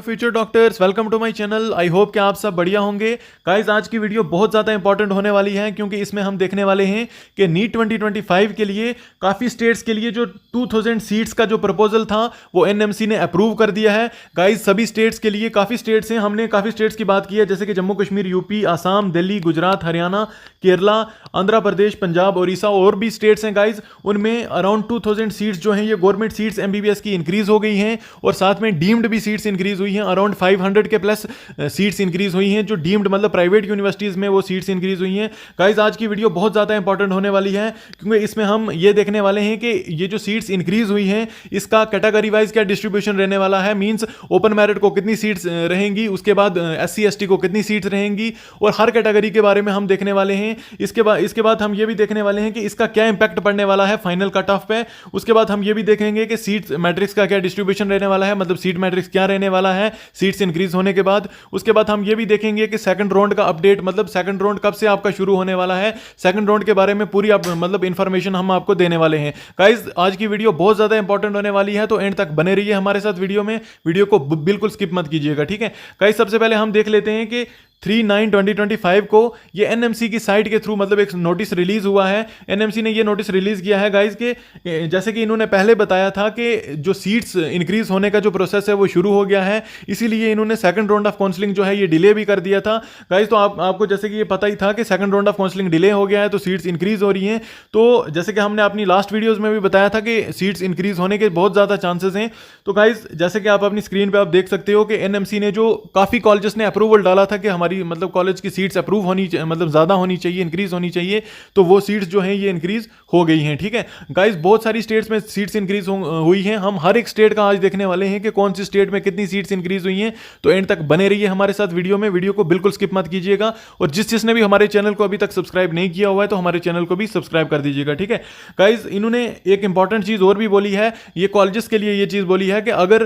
Future doctors, welcome to my channel. I hope कि आप सब बढ़िया होंगे। गाइस, आज की वीडियो बहुत ज़्यादा इंपॉर्टेंट होने वाली है क्योंकि इसमें हम देखने वाले हैं कि नीट 2025 के लिए काफ़ी स्टेट्स के लिए जो 2000 सीट्स का जो प्रपोजल था वो एनएमसी ने अप्रूव कर दिया है। गाइस, सभी स्टेट्स के लिए काफ़ी स्टेट्स हैं, हमने काफ़ी स्टेट्स की बात की है जैसे कि जम्मू कश्मीर, यूपी, आसाम, दिल्ली, गुजरात, हरियाणा, केरला, आंध्र प्रदेश, पंजाब, उड़ीसा और भी स्टेट्स हैं। गाइस, उनमें अराउंड 2000 सीट्स जो हैं ये गवर्नमेंट सीट्स एमबीबीएस की इंक्रीज हो गई हैं और साथ में डीम्ड भी सीट्स इंक्रीज हुई हैं। अराउंड 500 के प्लस सीट्स इंक्रीज हुई हैं जो डीम्ड मतलब प्राइवेट यूनिवर्सिटीज में वो सीट्स इंक्रीज हुई हैं। गाइस, आज की वीडियो बहुत ज़्यादा इंपॉर्टेंट होने वाली है क्योंकि इसमें हम ये देखने वाले हैं कि ये जो सीट्स इंक्रीज हुई हैं इसका कैटेगरी वाइज क्या डिस्ट्रीब्यूशन रहने वाला है। मींस ओपन मेरिट को कितनी सीट्स रहेंगी, उसके बाद एससी एसटी को कितनी सीट्स रहेंगी और हर कैटेगरी के बारे में हम देखने वाले हैं। इसके बाद हम ये भी देखने वाले हैं कि इसका क्या इंपैक्ट पड़ने वाला है फाइनल कट ऑफ पे। उसके बाद हम ये भी देखेंगे कि सीट मैट्रिक्स का क्या डिस्ट्रीब्यूशन रहने वाला है, मतलब सीट मैट्रिक्स क्या रहने वाला है सीट्स इंक्रीज होने के बाद। उसके बाद हम ये भी देखेंगे कि सेकंड राउंड का अपडेट, मतलब सेकंड राउंड कब से आपका शुरू होने वाला है। सेकंड राउंड के बारे में पूरी मतलब इंफॉर्मेशन हम आपको देने वाले हैं। गाइस, आज की वीडियो बहुत ज्यादा इंपॉर्टेंट होने वाली है तो एंड तक बने रहिए हमारे साथ वीडियो को बिल्कुल स्किप मत कीजिएगा, ठीक है। गाइस, सबसे पहले हम देख लेते हैं कि 3/9/2025 को ये एनएमसी की साइट के थ्रू मतलब एक नोटिस रिलीज हुआ है। एनएमसी ने ये नोटिस रिलीज किया है गाइस के जैसे कि इन्होंने पहले बताया था कि जो सीट्स इंक्रीज होने का जो प्रोसेस है वो शुरू हो गया है, इसीलिए इन्होंने सेकंड राउंड ऑफ काउंसलिंग जो है ये डिले भी कर दिया था। गाइस, तो आपको जैसे कि ये पता ही था कि second round of counselling delay हो गया है तो सीट्स इंक्रीज हो रही हैं। तो जैसे कि हमने अपनी लास्ट वीडियोज में भी बताया था कि सीट्स इंक्रीज होने के बहुत ज़्यादा चांसेस हैं। तो गाइस, जैसे कि आप अपनी स्क्रीन पर आप देख सकते हो कि एनएमसी ने जो काफ़ी कॉलेजेस ने अप्रूवल डाला था कि मतलब कॉलेज की सीट्स अप्रूव होनी मतलब ज़्यादा होनी चाहिए, इंक्रीज होनी चाहिए, तो वो सीट्स जो हैं ये इंक्रीज हो गई हैं, ठीक है। गाइस, बहुत सारी स्टेट्स में सीट्स इंक्रीज हुई हैं। हम हर एक स्टेट का आज देखने वाले हैं कि कौन सी स्टेट में कितनी सीट्स इंक्रीज हुई हैं। तो एंड तक बने रहिए हमारे साथ वीडियो को बिल्कुल स्किप मत कीजिएगा। और जिसने भी हमारे चैनल को अभी तक सब्सक्राइब नहीं किया हुआ है तो हमारे चैनल को भी सब्सक्राइब कर दीजिएगा, ठीक है। गाइस, इन्होंने एक इंपॉर्टेंट चीज़ और भी बोली है, ये कॉलेजेस के लिए ये चीज़ बोली है कि अगर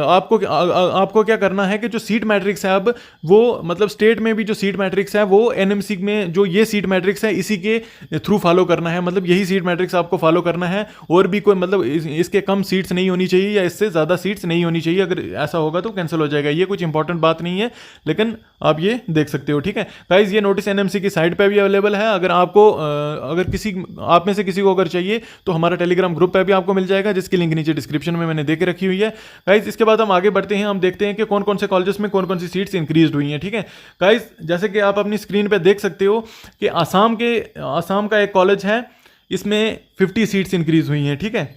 आपको क्या करना है कि जो सीट मैट्रिक्स है अब वो मतलब स्टेट में भी जो सीट मैट्रिक्स है वो एनएमसी में जो ये सीट मैट्रिक्स है इसी के थ्रू फॉलो करना है, मतलब यही सीट मैट्रिक्स आपको फॉलो करना है और भी कोई मतलब इसके कम सीट्स नहीं होनी चाहिए या इससे ज़्यादा सीट्स नहीं होनी चाहिए। अगर ऐसा होगा तो कैंसिल हो जाएगा। ये कुछ इंपॉर्टेंट बात नहीं है लेकिन आप ये देख सकते हो, ठीक है। गाइस, ये नोटिस एनएमसी की साइट पे भी अवेलेबल है। अगर आप में से किसी को अगर चाहिए तो हमारा टेलीग्राम ग्रुप पे भी आपको मिल जाएगा जिसकी लिंक नीचे डिस्क्रिप्शन में मैंने देके रखी हुई है। गाइस, इसके बाद हम आगे बढ़ते हैं, हम देखते हैं कि कौन कौन से कॉलेजेस में कौन कौन सी सीट्स इंक्रीज हुई हैं, ठीक है। गाइस, जैसे कि आप अपनी स्क्रीन पे देख सकते हो कि आसाम का एक कॉलेज है, इसमें 50 सीट्स इंक्रीज हुई हैं, ठीक है।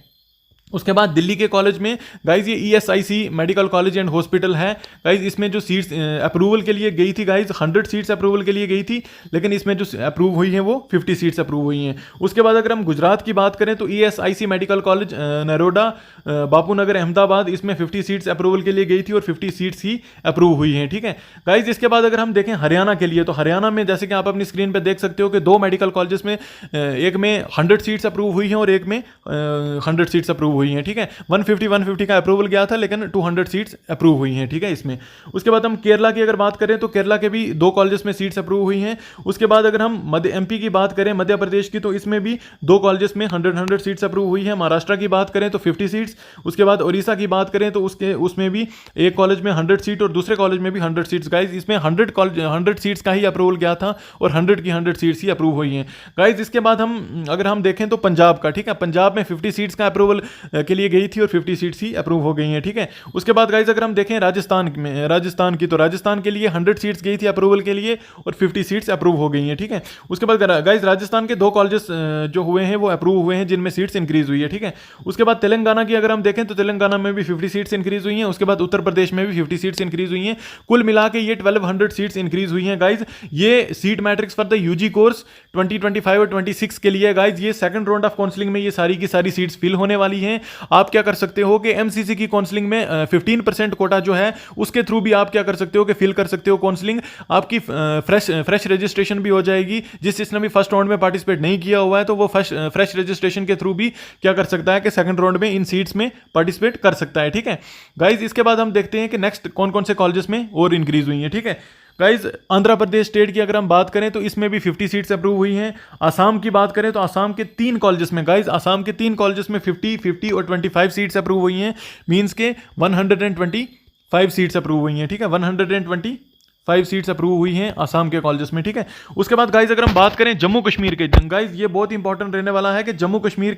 उसके बाद दिल्ली के कॉलेज में गाइज ये ESIC medical college and hospital है। गाइज, इसमें जो सीट्स अप्रूवल के लिए गई थी गाइज 100 सीट्स अप्रूवल के लिए गई थी, लेकिन इसमें जो अप्रूव हुई हैं वो 50 सीट्स अप्रूव हुई हैं। उसके बाद अगर हम गुजरात की बात करें तो ESIC medical college Naroda Bapunagar Ahmedabad, इसमें 50 सीट्स अप्रूवल के लिए गई थी और 50 सीट्स ही अप्रूव हुई हैं, ठीक है। गाइज, इसके बाद अगर हम देखें हरियाणा के लिए तो हरियाणा में जैसे कि आप अपनी स्क्रीन पर देख सकते हो कि 2 मेडिकल कॉलेजेस में एक में 100 सीट्स अप्रूव हुई हैं और एक में 100 सीट्स अप्रूव हुई हैं, ठीक है। 150 का अप्रूवल गया था लेकिन 200 सीट्स अप्रूव हुई हैं, ठीक है इसमें। उसके बाद हम केरला की अगर बात करें तो केरला के भी 2 कॉलेजेस में सीट्स अप्रूव हुई हैं। उसके बाद अगर हम एमपी की बात करें, मध्य प्रदेश की, तो इसमें भी 2 कॉलेजेस में 100 सीट्स अप्रूव हुई है। महाराष्ट्र की बात करें तो 50 सीट्स। उसके बाद उड़ीसा की बात करें तो उसमें भी एक कॉलेज में 100 सीट और दूसरे कॉलेज में भी 100 सीट्स। गाइज, इसमें 100 सीट्स का ही अप्रूवल गया था और 100 की 100 सीट्स ही अप्रूव हुई हैं। गाइज, इसके बाद अगर हम देखें तो पंजाब का, ठीक है, पंजाब में 50 सीट्स का अप्रूवल के लिए गई थी और 50 सीट्स ही अप्रूव हो गई हैं, ठीक है। उसके बाद गाइज अगर हम देखें राजस्थान की तो राजस्थान के लिए 100 सीट्स गई थी अप्रूवल के लिए और 50 सीट्स अप्रूव हो गई हैं, ठीक है। उसके बाद गाइज राजस्थान के 2 कॉलेजेस जो हुए हैं वो अप्रूव हुए हैं जिनमें सीट्स इंक्रीज हुई है, ठीक है। उसके बाद तेलंगाना की अगर हम देखें तो तेलंगाना में भी 50 सीट्स इंक्रीज हुई हैं। उसके बाद उत्तर प्रदेश में भी 50 सीट्स इंक्रीज हुई हैं। कुल मिला के ये 1200 सीट्स इंक्रीज हुई हैं। गाइज, ये seat matrix for the UG course 2025 और 26 के लिए गाइज ये सेकंड राउंड ऑफ काउंसलिंग में ये सारी की सारी सीट्स फिल होने वाली हैं। आप क्या कर सकते हो कि एमसीसी की काउंसलिंग में 15% कोटा जो है उसके थ्रू भी आप क्या कर सकते हो कि फिल कर सकते हो काउंसलिंग। आपकी फ्रेश रजिस्ट्रेशन भी हो जाएगी। जिसने भी फर्स्ट राउंड में पार्टिसिपेट नहीं किया हुआ है तो वो फ्रेश रजिस्ट्रेशन के थ्रू भी क्या कर सकता है कि सेकंड राउंड में इन सीट्स में पार्टिसिपेट कर सकता है, ठीक है। गाइज, इसके बाद हम देखते हैं कि नेक्स्ट कौन कौन से कॉलेजेस में और इंक्रीज हुई है, ठीक है। गाइज, आंध्र प्रदेश स्टेट की अगर हम बात करें तो इसमें भी 50 सीट्स अप्रूव हुई हैं। आसाम की बात करें तो आसाम के 3 कॉलेजेस में गाइज आसाम के 3 कॉलेजेस में 50 और 25 सीट्स अप्रूव हुई हैं। मींस के 120 5 सीट्स अप्रूव हुई हैं, ठीक है, 125 सीट्स अप्रूव हुई हैं आसाम के कॉलेजेस में, ठीक है। उसके बाद गाइज अगर हम बात करें जम्मू कश्मीर के, गाइज ये बहुत इंपॉर्टेंट रहने वाला है कि जम्मू कश्मीर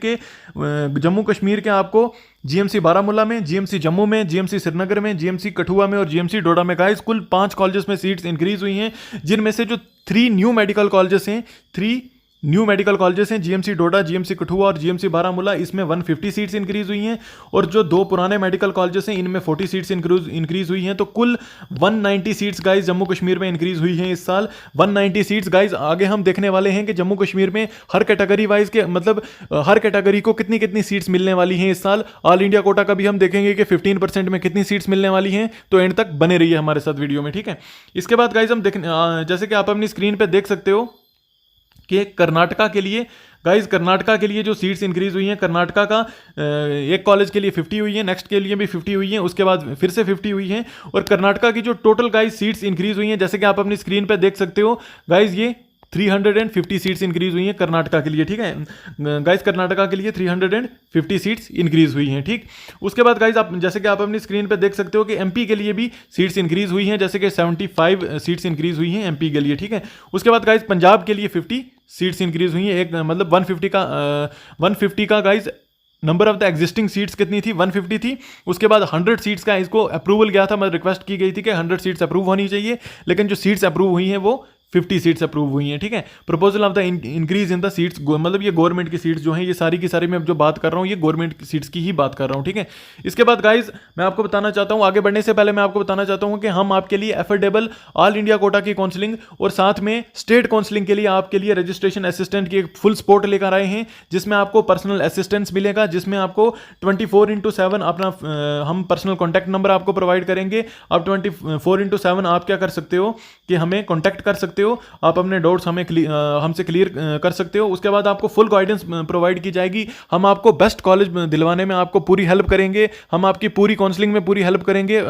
के आपको जीएमसी बारामूला में, जीएमसी जम्मू में, जीएमसी श्रीनगर में, जीएमसी कठुआ में और जीएमसी डोडा में गाइज कुल 5 कॉलेजेस में सीट्स इंक्रीज हुई हैं, जिनमें से जो 3 न्यू मेडिकल कॉलेजेस हैं, 3 न्यू मेडिकल कॉलेजेस हैं, जीएमसी डोडा, जीएमसी कठुआ और जीएमसी बारामूला, इसमें 150 सीट्स इंक्रीज हुई हैं, और जो 2 पुराने मेडिकल कॉलेजेस हैं इनमें 40 सीट्स इंक्रीज हुई हैं। तो कुल 190 सीट्स गाइज जम्मू कश्मीर में इंक्रीज हुई हैं इस साल, 190 सीट्स गाइज। आगे हम देखने वाले हैं कि जम्मू कश्मीर में हर कैटेगरी वाइज के मतलब हर कैटेगरी को कितनी कितनी सीट्स मिलने वाली हैं इस साल। ऑल इंडिया कोटा का भी हम देखेंगे कि 15% में कितनी सीट्स मिलने वाली हैं, तो एंड तक बने रहिए हमारे साथ वीडियो में, ठीक है। इसके बाद गाइज हम जैसे कि आप अपनी स्क्रीन पर देख सकते हो कि कर्नाटका के लिए गाइज, कर्नाटका के लिए जो सीट्स इंक्रीज हुई हैं, कर्नाटका का एक कॉलेज के लिए 50 हुई है, नेक्स्ट के लिए भी 50 हुई है, उसके बाद फिर से 50 हुई है, और कर्नाटका की जो टोटल गाइज सीट्स इंक्रीज हुई हैं जैसे कि आप अपनी स्क्रीन पे देख सकते हो गाइज, ये 350 सीट्स इंक्रीज हुई हैं कर्नाटका के लिए, ठीक है गाइज, कर्नाटका के लिए 350 सीट्स इंक्रीज हुई हैं, ठीक। उसके बाद गाइज आप जैसे कि आप अपनी स्क्रीन पे देख सकते हो कि एमपी के लिए भी सीट्स इंक्रीज हुई हैं, जैसे कि 75 सीट्स इंक्रीज हुई हैं एमपी के लिए, ठीक है। उसके बाद गाइज पंजाब के लिए 50 सीट्स इंक्रीज हुई हैं, एक मतलब 150 का guys number of the existing seats कितनी थी, 150 थी। उसके बाद 100 सीट्स का इसको अप्रूवल गया था, मतलब रिक्वेस्ट की गई थी कि 100 सीट्स अप्रूव होनी चाहिए, लेकिन जो सीट्स अप्रूव हुई हैं वो 50 सीट्स अप्रूव हुई हैं, ठीक है। Proposal of the increase in the seats, मतलब ये गवर्नमेंट की सीट्स जो हैं, ये सारी की सारी मैं जो बात कर रहा हूँ ये गवर्नमेंट की सीट्स की ही बात कर रहा हूँ, ठीक है। इसके बाद गाइज मैं आपको बताना चाहता हूँ, आगे बढ़ने से पहले मैं आपको बताना चाहता हूँ कि हम आपके लिए एफोर्डेबल ऑल इंडिया कोटा की काउंसलिंग और साथ में स्टेट काउंसलिंग के लिए आपके लिए रजिस्ट्रेशन असिस्टेंट की एक फुल सपोर्ट लेकर आए हैं, जिसमें आपको पर्सनल असिस्टेंस मिलेगा, जिसमें आपको 24/7 अपना हम पर्सनल कॉन्टैक्ट नंबर आपको प्रोवाइड करेंगे। आप 24/7 आप क्या कर सकते हो कि हमें कॉन्टैक्ट कर सकते हो, आप अपने डाउट्स हमसे क्लियर कर सकते हो। उसके बाद आपको फुल गाइडेंस प्रोवाइड की जाएगी, हम आपको बेस्ट कॉलेज दिलवाने में आपको पूरी हेल्प करेंगे, हम आपकी पूरी काउंसलिंग में पूरी हेल्प करेंगे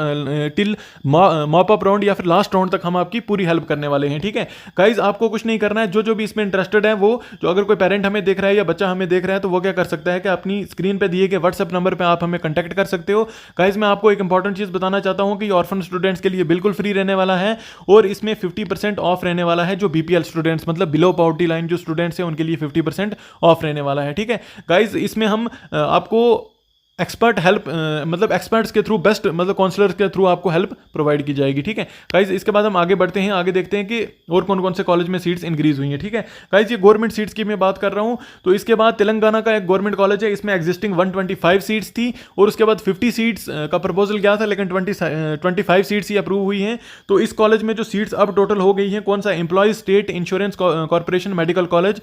टिल मॉप अप राउंड या फिर लास्ट राउंड तक हम आपकी पूरी हेल्प करने वाले हैं, ठीक है। गाइज आपको कुछ नहीं करना है, जो भी इसमें इंटरेस्टेड है वो, जो अगर कोई पेरेंट हमें देख रहा है या बच्चा हमें देख रहा है तो वो क्या कर सकता है कि अपनी स्क्रीन पे दिए गए व्हाट्सएप नंबर पे आप हमें कंटेक्ट कर सकते हो। गाइज मैं आपको एक इंपॉर्टेंट चीज बताना चाहता हूं कि ऑर्फन स्टूडेंट्स के लिए बिल्कुल फ्री रहने वाला है, और इसमें 50% ऑफ रहने वाला है। जो बीपीएल स्टूडेंट्स मतलब बिलो पॉवर्टी लाइन जो स्टूडेंट्स हैं उनके लिए 50% ऑफ रहने वाला है, ठीक है। गाइज इसमें हम आपको एक्सपर्ट हेल्प मतलब एक्सपर्ट्स के थ्रू बेस्ट मतलब काउंसलर्स के थ्रू आपको हेल्प प्रोवाइड की जाएगी, ठीक है। गाइज इसके बाद हम आगे बढ़ते हैं, आगे देखते हैं कि और कौन कौन से कॉलेज में सीट्स इंक्रीज हुई हैं, ठीक है। गाइज ये गवर्नमेंट सीट्स की मैं बात कर रहा हूं, तो इसके बाद तेलंगाना का एक गवर्नमेंट कॉलेज है, इसमें एग्जिस्टिंग 125 सीट्स थी, और उसके बाद 50 सीट्स का प्रपोजल गया था, लेकिन 25 सीट्स ही अप्रूव हुई हैं। तो इस कॉलेज में जो सीट्स अब टोटल हो गई हैं, कौन सा, employees state insurance corporation medical college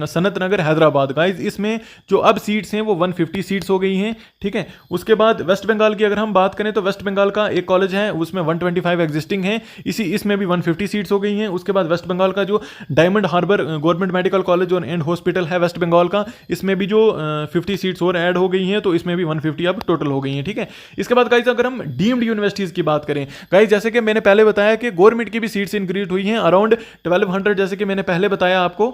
Sanath Nagar Hyderabad. Guys इसमें जो अब सीट्स हैं वो 150 सीट्स हो गई हैं, ठीक है। उसके बाद वेस्ट बंगाल की अगर हम बात करें तो वेस्ट बंगाल का एक कॉलेज है, उसमें 125 एग्जिस्टिंग है, इसमें भी 150 सीट्स हो गई हैं। उसके बाद वेस्ट बंगाल का जो Diamond Harbour government medical college और एंड हॉस्पिटल है वेस्ट बंगाल का, इसमें भी जो 50 सीट्स और ऐड हो गई हैं, तो इसमें भी 150 अब टोटल हो गई हैं, ठीक है। इसके बाद गाइज अगर हम डीम्ड यूनिवर्सिटीज की बात करें, गाइज जैसे कि मैंने पहले बताया कि गवर्नमेंट की भी सीट्स इंक्रीज हुई हैं अराउंड 1200, जैसे कि मैंने पहले बताया आपको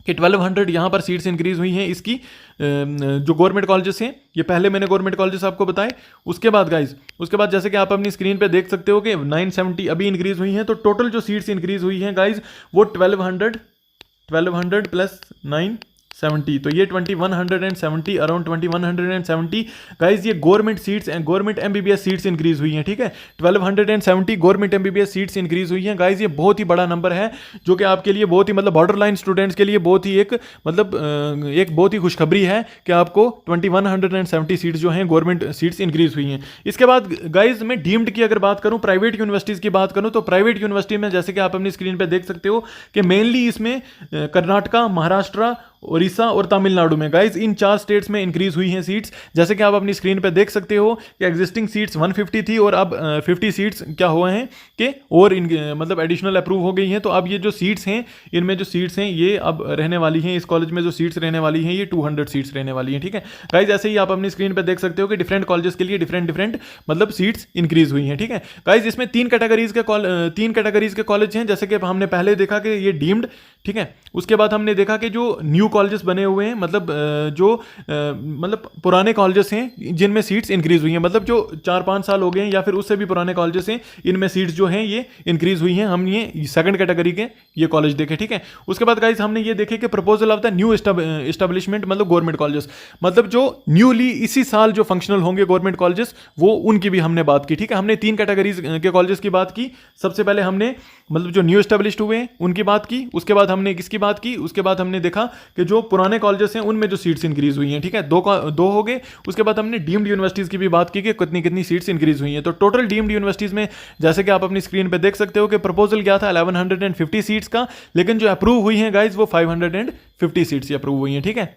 कि 1200 यहाँ पर सीट्स इंक्रीज हुई हैं इसकी जो गवर्नमेंट कॉलेजेस हैं, ये पहले मैंने गवर्नमेंट कॉलेजेस आपको बताए। उसके बाद गाइज उसके बाद जैसे कि आप अपनी स्क्रीन पे देख सकते हो कि 970 अभी इंक्रीज हुई हैं, तो टोटल जो सीट्स इंक्रीज हुई हैं गाइज वो 1200 प्लस 970, तो ये 2170 अराउंड 2170 गाइज ये government seats and government MBBS seats increase हुई हैं, ठीक है। 1270 गवर्नमेंट एमबीबीएस सीट्स इंक्रीज हुई हैं गाइज, ये बहुत ही बड़ा नंबर है, जो कि आपके लिए बहुत ही मतलब बॉर्डर लाइन स्टूडेंट्स के लिए बहुत ही एक बहुत ही खुशखबरी है कि आपको 2170 सीट्स जो हैं गवर्नमेंट सीट्स इंक्रीज हुई हैं। इसके बाद गाइज मैं डीम्ड की अगर बात करूं, प्राइवेट यूनिवर्सिटीज़ की बात करूं, तो प्राइवेट यूनिवर्सिटी में जैसे कि आप अपनी स्क्रीन पर देख सकते हो कि मेनली इसमें कर्नाटका, महाराष्ट्र, उड़ीसा और तमिलनाडु में गाइज इन 4 स्टेट्स में इंक्रीज हुई हैं सीट्स। जैसे कि आप अपनी स्क्रीन पे देख सकते हो कि एग्जिस्टिंग सीट्स 150 थी और अब 50 सीट्स क्या हुए हैं कि और मतलब एडिशनल अप्रूव हो गई हैं। तो अब ये जो सीट्स हैं, इनमें जो सीट्स हैं ये अब रहने वाली हैं, इस कॉलेज में जो सीट्स रहने वाली हैं ये 200 सीट्स रहने वाली हैं, ठीक है गाइज। ऐसे ही आप अपनी स्क्रीन पर देख सकते हो कि डिफरेंट कॉलेजेस के लिए डिफरेंट मतलब सीट्स इंक्रीज हुई हैं, ठीक है गाइज। इसमें 3 कैटेगरीज के कॉलेज हैं, जैसे कि हमने पहले देखा कि ये डीम्ड, ठीक है। उसके बाद हमने देखा कि जो न्यू न्यू कॉलेजेस बने हुए हैं, मतलब मतलब पुराने कॉलेजेस हैं जिनमें सीट्स इंक्रीज हुई हैं, मतलब जो 4-5 साल हो गए हैं या फिर उससे भी पुराने कॉलेजेस हैं, इनमें सीट्स जो हैं ये इंक्रीज हुई हैं। हम ये सेकंड कैटेगरी के ये कॉलेज देखे, ठीक है। उसके बाद गाइस हमने ये देखे कि proposal of the new establishment, मतलब गवर्नमेंट कॉलेजेस, मतलब जो न्यूली इसी साल जो फंक्शनल होंगे गवर्नमेंट कॉलेजेस, वो उनकी भी हमने बात की, ठीक है। हमने 3 कैटेगरीज के कॉलेजेस की बात की। सबसे पहले हमने मतलब जो न्यू एस्टेब्लिश्ड हुए हैं उनकी बात की, उसके बाद हमने किसकी बात की, उसके बाद हमने देखा कि जो पुराने कॉलेजेस हैं उनमें जो सीट्स इंक्रीज हुई हैं, ठीक है। दो हो गए। उसके बाद हमने डीम्ड यूनिवर्सिटीज की भी बात की कि कितनी कितनी सीट्स इंक्रीज हुई हैं। तो टोटल डीम्ड यूनिवर्सिटीज में जैसे कि आप अपनी स्क्रीन पे देख सकते हो कि प्रपोजल क्या था 1150 सीट्स का, लेकिन जो अप्रूव हुई हैं गाइज वो 550 सीट्स अप्रूव हुई हैं, ठीक है।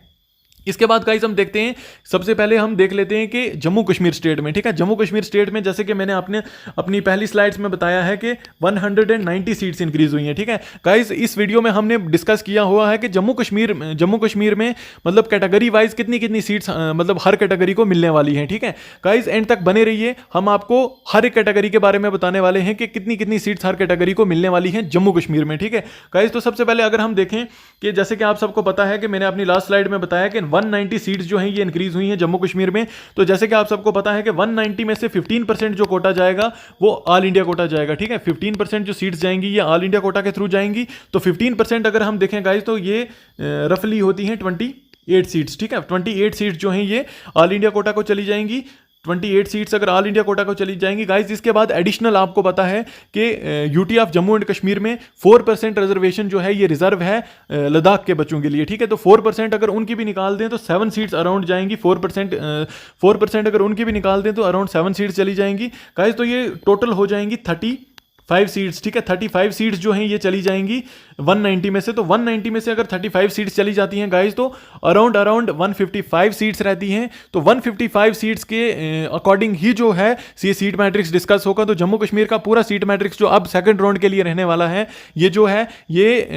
इसके बाद गाइस हम देखते हैं, सबसे पहले हम देख लेते हैं कि जम्मू कश्मीर स्टेट में, ठीक है। जम्मू कश्मीर स्टेट में जैसे कि मैंने अपनी पहली स्लाइड्स में बताया है कि 190 सीट्स इंक्रीज हुई हैं, ठीक है। गाइस इस वीडियो में हमने डिस्कस किया हुआ है कि जम्मू कश्मीर में मतलब कैटेगरी वाइज कितनी कितनी सीट्स मतलब हर कैटेगरी को मिलने वाली हैं, ठीक है। गाइस एंड तक बने रहिए, हम आपको हर एक कैटेगरी के बारे में बताने वाले हैं कि कितनी कितनी सीट्स हर कैटेगरी को मिलने वाली हैं जम्मू कश्मीर में, ठीक है। गाइस तो सबसे पहले अगर हम देखें कि जैसे कि आप सबको पता है कि मैंने अपनी लास्ट स्लाइड में बताया कि 190 सीट्स जो हैं ये इंक्रीज हुई हैं जम्मू कश्मीर में। तो जैसे कि आप सबको पता है कि 190 में से 15% जो कोटा जाएगा वो ऑल इंडिया कोटा जाएगा, ठीक है। 15% जो सीट्स जाएंगी ये ऑल इंडिया कोटा के थ्रू जाएंगी। तो 15% अगर हम देखें गाइस तो ये रफली होती हैं 28 सीट्स, ठीक है। 28 सीट्स जो हैं ये ऑल इंडिया कोटा को चली जाएंगी। 28 सीट्स अगर ऑल इंडिया कोटा को चली जाएंगी गाइस। इसके बाद एडिशनल आपको पता है कि UT of Jammu and Kashmir में 4% रिजर्वेशन जो है ये रिजर्व है लद्दाख के बच्चों के लिए, ठीक है। तो 4% अगर उनकी भी निकाल दें तो 7 सीट्स अराउंड जाएंगी। 4% अगर उनकी भी निकाल दें तो अराउंड 7 सीट्स चली जाएंगी गाइस। तो ये टोटल हो जाएंगी 35 सीट्स, ठीक है। 35 सीट्स जो हैं ये चली जाएंगी 190 में से। तो 190 में से अगर 35 सीट्स चली जाती हैं गाइस तो अराउंड 155 सीट्स रहती हैं। तो 155 सीट्स के अकॉर्डिंग ही जो है ये सीट मैट्रिक्स डिस्कस होगा। तो जम्मू कश्मीर का पूरा सीट मैट्रिक्स जो अब सेकंड राउंड के लिए रहने वाला है, ये जो है ये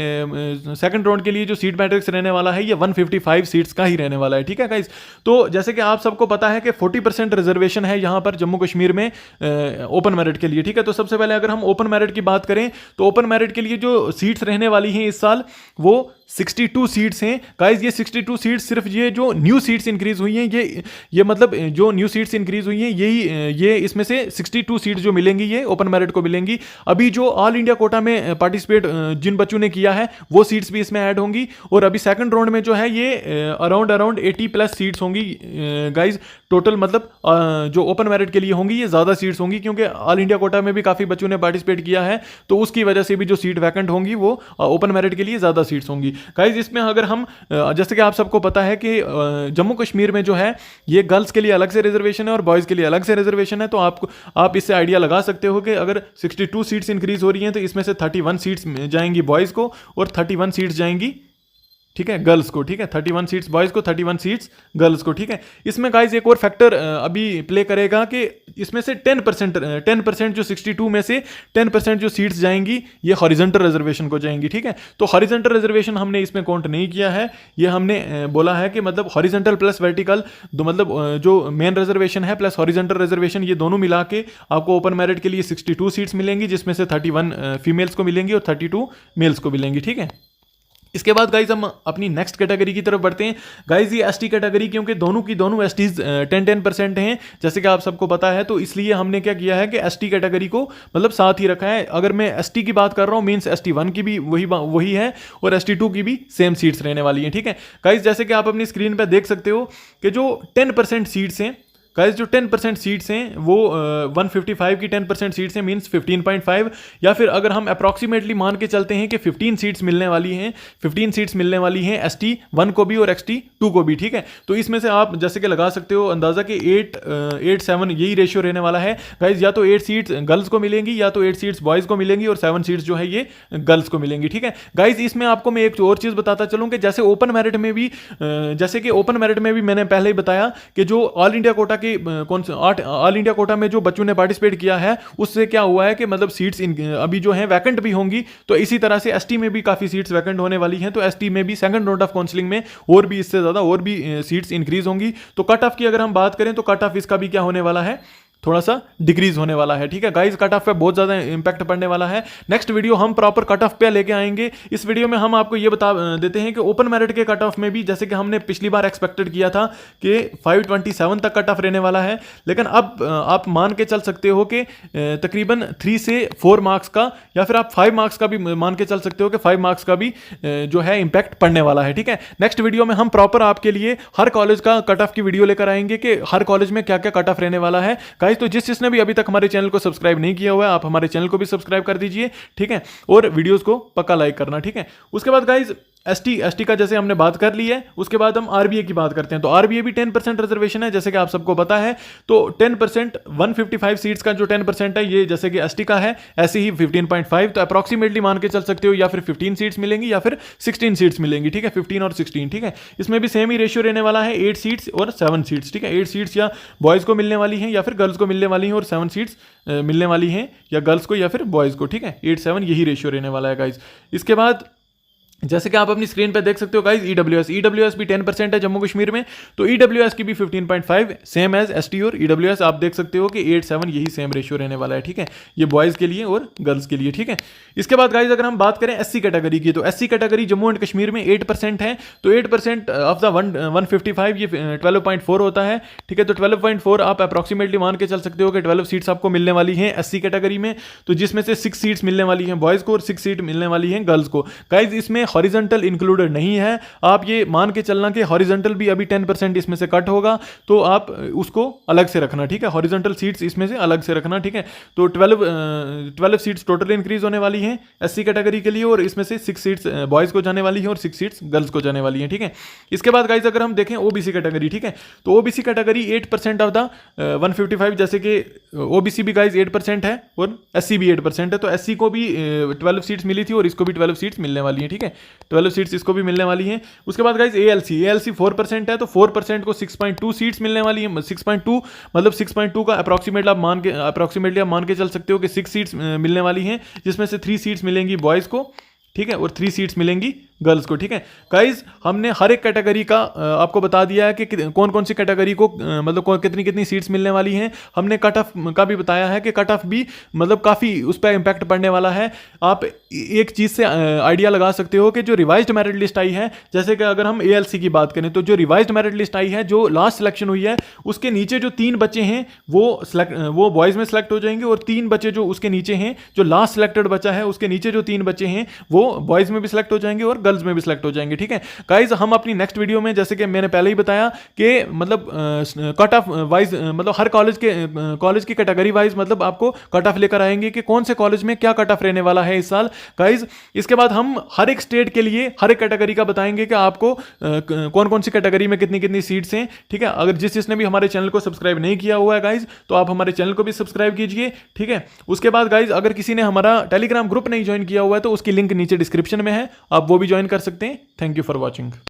सेकंड राउंड के लिए जो सीट मैट्रिक्स रहने वाला है ये 155 सीट्स का ही रहने वाला है, ठीक है गाइस। तो जैसे कि आप सबको पता है कि 40% रिजर्वेशन है यहाँ पर जम्मू कश्मीर में ओपन मेरिट के लिए, ठीक है। तो सबसे पहले अगर हम ओपन मेरिट की बात करें तो ओपन मेरिट के लिए जो सीट्स रहने वाली हैं इस साल वो 62 सीट्स हैं गाइस। ये 62 सीट्स सिर्फ ये जो न्यू सीट्स इंक्रीज हुई हैं ये मतलब जो न्यू सीट्स इंक्रीज हुई हैं ये इसमें से 62 सीट्स जो मिलेंगी ये ओपन मेरिट को मिलेंगी। अभी जो ऑल इंडिया कोटा में पार्टिसिपेट जिन बच्चों ने किया है वो सीट्स भी इसमें ऐड होंगी। और अभी सेकंड राउंड में जो है ये अराउंड 80+ सीट्स होंगी गाइस टोटल, मतलब जो ओपन मेरिट के लिए होंगी ये ज़्यादा सीट्स होंगी क्योंकि ऑल इंडिया कोटा में भी काफ़ी बच्चों ने पार्टिसिपेट किया है। तो उसकी वजह से भी जो सीट वैकेंट होंगी वो ओपन मेरिट के लिए ज़्यादा सीट्स होंगी गाइस। इसमें अगर हम जैसे कि आप सबको पता है कि जम्मू कश्मीर में जो है ये गर्ल्स के लिए अलग से रिजर्वेशन है और बॉयज़ के लिए अलग से रिजर्वेशन है। तो आप इससे आइडिया लगा सकते हो कि अगर 62 सीट्स इंक्रीज हो रही हैं तो इसमें से 31 सीट्स जाएंगी बॉयज़ को और 31 सीट्स जाएंगी, ठीक है, गर्ल्स को, ठीक है। 31 सीट्स बॉयज़ को, 31 सीट्स गर्ल्स को, ठीक है। इसमें गाइस एक और फैक्टर अभी प्ले करेगा कि इसमें से 10% जो 62 में से 10% जो सीट्स जाएंगी ये हॉरिजॉन्टल रिजर्वेशन को जाएंगी, ठीक है। तो हॉरिजॉन्टल रिजर्वेशन हमने इसमें काउंट नहीं किया है। ये हमने बोला है कि मतलब हॉरिजॉन्टल प्लस वर्टिकल दो, मतलब जो मेन रिजर्वेशन है प्लस हॉरिजॉन्टल रिजर्वेशन ये दोनों मिला के आपको ओपन मेरिट के लिए 62 सीट्स मिलेंगी, जिसमें से 31 फीमेल्स को मिलेंगी और 32 मेल्स को मिलेंगी, ठीक है। इसके बाद गाइज हम अपनी नेक्स्ट कैटेगरी की तरफ बढ़ते हैं गाइज। ये एसटी कैटेगरी क्योंकि दोनों की दोनों एसटीज 10% हैं जैसे कि आप सबको पता है, तो इसलिए हमने क्या किया है कि एसटी कैटेगरी को मतलब साथ ही रखा है। अगर मैं एसटी की बात कर रहा हूँ मीन्स ST1 की भी वही है और ST2 की भी सेम सीट्स रहने वाली हैं, ठीक है गाइज। जैसे कि आप अपनी स्क्रीन पर देख सकते हो कि जो 10% सीट्स हैं गाइस, जो 10% सीट्स हैं वो 155 की 10% सीट्स हैं मींस 15.5, या फिर अगर हम अप्रॉक्सीमेटली मान के चलते हैं कि 15 सीट्स मिलने वाली हैं, 15 सीट्स मिलने वाली हैं ST1 को भी और ST2 को भी, ठीक है। तो इसमें से आप जैसे कि लगा सकते हो अंदाज़ा कि 8-7 यही रेशियो रहने वाला है गाइस। या तो 8 सीट्स गर्ल्स को मिलेंगी या तो 8 सीट्स बॉयज़ को मिलेंगी और 7 सीट्स जो है ये गर्ल्स को मिलेंगी, ठीक है गाइस। इसमें आपको मैं एक और चीज़ बताता चलूँ कि जैसे ओपन मेरिट में भी मैंने पहले ही बताया कि जो ऑल इंडिया कोटा कौन से ऑल इंडिया कोटा में जो बच्चों ने पार्टिसिपेट किया है उससे क्या हुआ है कि मतलब सीट्स अभी जो हैं वैकेंट भी होंगी। तो इसी तरह से एसटी में भी काफ़ी सीट्स वैकेंट होने वाली हैं। तो एसटी में भी सेकंड राउंड ऑफ काउंसलिंग में और भी इससे ज़्यादा और भी सीट्स इंक्रीज होंगी। तो कट ऑफ की अगर हम बात करें तो कट ऑफ इसका भी क्या होने वाला है थोड़ा सा डिक्रीज होने वाला है। ठीक है गाइज, कट ऑफ पे बहुत ज़्यादा इंपैक्ट पड़ने वाला है। नेक्स्ट वीडियो हम प्रॉपर कट ऑफ पे लेके आएंगे। इस वीडियो में हम आपको ये बता देते हैं कि ओपन मेरिट के कट ऑफ में भी जैसे कि हमने पिछली बार एक्सपेक्टेड किया था कि 527 तक कट ऑफ रहने वाला है, लेकिन अब आप मान के चल सकते हो कि तकरीबन 3 से 4 मार्क्स का या फिर आप 5 मार्क्स का भी मान के चल सकते हो कि 5 मार्क्स का भी जो है इंपैक्ट पड़ने वाला है। ठीक है, नेक्स्ट वीडियो में हम प्रॉपर आपके लिए हर कॉलेज का कट ऑफ की वीडियो लेकर आएंगे कि हर कॉलेज में क्या क्या कट ऑफ रहने वाला है। गाइस, तो जिसने भी अभी तक हमारे चैनल को सब्सक्राइब नहीं किया हुआ है, आप हमारे चैनल को भी सब्सक्राइब कर दीजिए। ठीक है, और वीडियोस को पक्का लाइक करना। ठीक है, उसके बाद गाइस एसटी का जैसे हमने बात कर ली है, उसके बाद हम आरबीए की बात करते हैं। तो आरबीए भी 10% रिजर्वेशन है जैसे कि आप सबको पता है। तो 10% 155 सीट्स का जो 10% है ये जैसे कि एसटी का है, ऐसे ही 15.5, तो अप्रॉक्सीमेटली मान के चल सकते हो या फिर 15 सीट्स मिलेंगी या फिर 16 सीट्स मिलेंगी। ठीक है, 15 और 16। ठीक है, इसमें भी सेम ही रेशियो रहने वाला है, 8 सीट्स और 7 सीट्स। ठीक है, 8 सीट्स या बॉयज़ को मिलने वाली हैं या फिर गर्ल्स को मिलने वाली हैं, और 7 सीट्स मिलने वाली हैं या गर्ल्स को या फिर बॉयज़ को। ठीक है, 8-7 यही रेशियो रहने वाला है गाइज। इसके बाद जैसे कि आप अपनी स्क्रीन पे देख सकते हो गाइस, ईडब्ल्यूएस भी 10% है जम्मू कश्मीर में, तो ईडब्ल्यूएस की भी 15.5 सेम एज एसटी और ईडब्ल्यूएस। आप देख सकते हो कि 8-7 यही सेम रेशियो रहने वाला है। ठीक है, ये बॉयज़ के लिए और गर्ल्स के लिए। ठीक है, इसके बाद गाइस अगर हम बात करें एससी कैटेगरी की, तो SC category Jammu and Kashmir में 8% है, तो 8% ऑफ द 155 ये 12.4 होता है। ठीक है, तो 12.4 आप अप्रॉक्सीमेटली मान के चल सकते हो कि 12 सीट्स आपको मिलने वाली हैं एससी कैटेगरी में, तो जिसमें से 6 सीट्स मिलने वाली हैं बॉयज़ को और 6 सीट मिलने वाली हैं गर्ल्स को। गाइस, इसमें हॉरिजॉन्टल इंक्लूडेड नहीं है, आप ये मान के चलना कि हॉरिजॉन्टल भी अभी 10% इसमें से कट होगा, तो आप उसको अलग से रखना। ठीक है, हॉरिजॉन्टल सीट्स इसमें से अलग से रखना। ठीक है, तो 12 सीट्स टोटल इंक्रीज होने वाली हैं एससी कैटेगरी के लिए, और इसमें से 6 सीट्स बॉयज़ को जाने वाली हैं और 6 सीट्स गर्ल्स को जाने वाली हैं। ठीक है, इसके बाद गाइज अगर हम देखें ओबीसी कैटेगरी, ठीक है, तो ओबीसी कैटेगरी 8% ऑफ द 155, जैसे कि ओबीसी भी गाइज 8% है और एससी भी 8% है, तो एससी को भी 12 सीट्स मिली थी और इसको भी 12 सीट्स मिलने वाली हैं। ठीक है, 12 सीट्स इसको भी मिलने वाली हैं। उसके बाद गाइज एएलसी 4% है, तो 4% को 6.2 सीट्स मिलने वाली है। 6.2 मतलब 6.2 का अप्रॉक्सीमेटली आप मान के चल सकते हो कि 6 सीट्स मिलने वाली हैं, जिसमें से 3 सीट्स मिलेंगी बॉयज़ को, ठीक है, और 3 सीट्स मिलेंगी गर्ल्स को। ठीक है गाइज, हमने हर एक कैटेगरी का आपको बता दिया है कि कौन कौन सी कैटेगरी को मतलब कितनी कितनी सीट्स मिलने वाली हैं। हमने कट ऑफ का भी बताया है कि कट ऑफ भी मतलब काफ़ी उस पर इम्पैक्ट पड़ने वाला है। आप एक चीज़ से आइडिया लगा सकते हो कि जो रिवाइज्ड मेरिट लिस्ट आई है, जैसे कि अगर हम एएलसी की बात करें, तो जो रिवाइज्ड मेरिट लिस्ट आई है, जो लास्ट सिलेक्शन हुई है, उसके नीचे जो 3 बच्चे हैं वो बॉयज़ में सेलेक्ट हो जाएंगे, और 3 बच्चे जो उसके नीचे हैं, जो लास्ट सिलेक्टेड बच्चा है उसके नीचे जो 3 बच्चे हैं वो बॉयज़ में भी सिलेक्ट हो जाएंगे और गर्ल्स में भी सिलेक्ट हो जाएंगे। ठीक है गाइज, हम अपनी नेक्स्ट वीडियो में जैसे कि मैंने पहले ही बताया कि मतलब कट ऑफ वाइज मतलब हर कॉलेज की कैटेगरी वाइज मतलब आपको कट ऑफ लेकर आएंगे कि कौन से कॉलेज में क्या कट ऑफ रहने वाला है इस साल गाइज। इसके बाद हम हर एक स्टेट के लिए हर एक कैटेगरी का बताएंगे कि आपको कौन कौन सी कैटेगरी में कितनी कितनी सीट्स हैं। ठीक है, अगर जिसने भी हमारे चैनल को सब्सक्राइब नहीं किया हुआ है गाइज, तो आप हमारे चैनल को भी सब्सक्राइब कीजिए। ठीक है, उसके बाद गाइज अगर किसी ने हमारा टेलीग्राम ग्रुप नहीं ज्वाइन किया हुआ है, तो उसकी लिंक नीचे डिस्क्रिप्शन में है, आप वो भी ज्वाइन कर सकते हैं। Thank you for watching.